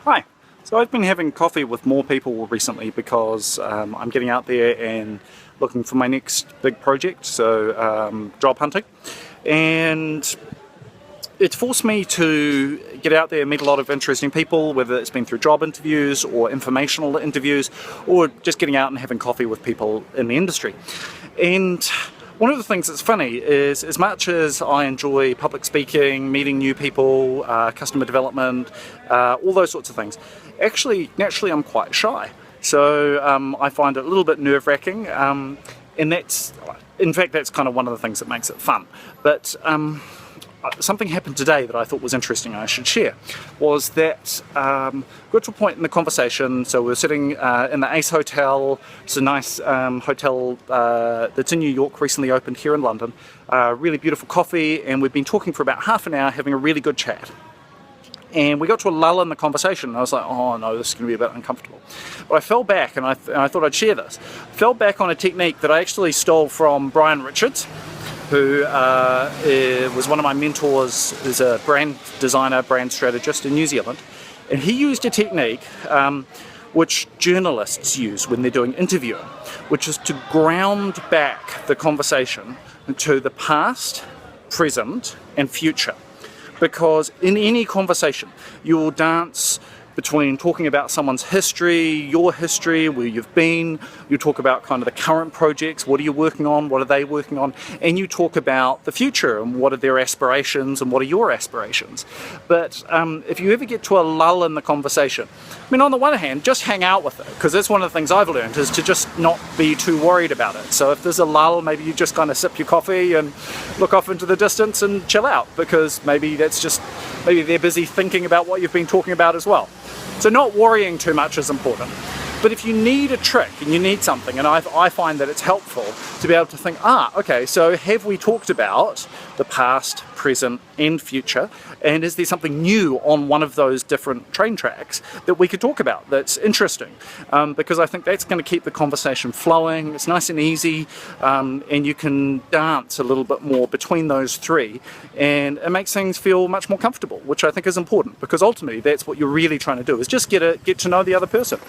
Hi. So I've been having coffee with more people recently because I'm getting out there and looking for my next big project, so job hunting. And it's forced me to get out there and meet a lot of interesting people, whether it's been through job interviews or informational interviews or just getting out and having coffee with people in the industry. And one of the things that's funny is, as much as I enjoy public speaking, meeting new people, customer development, all those sorts of things, actually, naturally I'm quite shy. So I find it a little bit nerve-wracking, and in fact, that's kind of one of the things that makes it fun. But something happened today that I thought was interesting and I should share, was that got to a point in the conversation, so we're sitting in the Ace Hotel. It's a nice hotel that's in New York, recently opened here in London. Really beautiful coffee, and we've been talking for about half an hour, having a really good chat. And we got to a lull in the conversation, and I was like, oh no, this is going to be a bit uncomfortable. But I fell back, and I thought I'd share this. I fell back on a technique that I actually stole from Brian Richards, who was one of my mentors, who's a brand designer, brand strategist in New Zealand. And he used a technique which journalists use when they're doing interviewing, which is to ground back the conversation to the past, present, and future. Because in any conversation, you will dance between talking about someone's history, your history, where you've been. You talk about kind of the current projects, what are you working on, what are they working on, and you talk about the future and what are their aspirations and what are your aspirations. But if you ever get to a lull in the conversation, I mean, on the one hand, just hang out with it, because that's one of the things I've learned, is to just not be too worried about it. So if there's a lull, maybe you just kind of sip your coffee and look off into the distance and chill out, because maybe they're busy thinking about what you've been talking about as well. So not worrying too much is important. But if you need a trick and you need something, and I find that it's helpful to be able to think, okay, so have we talked about the past, present, and future? And is there something new on one of those different train tracks that we could talk about that's interesting? Because I think that's going to keep the conversation flowing. It's nice and easy, and you can dance a little bit more between those three, and it makes things feel much more comfortable, which I think is important, because ultimately that's what you're really trying to do, is just get to know the other person.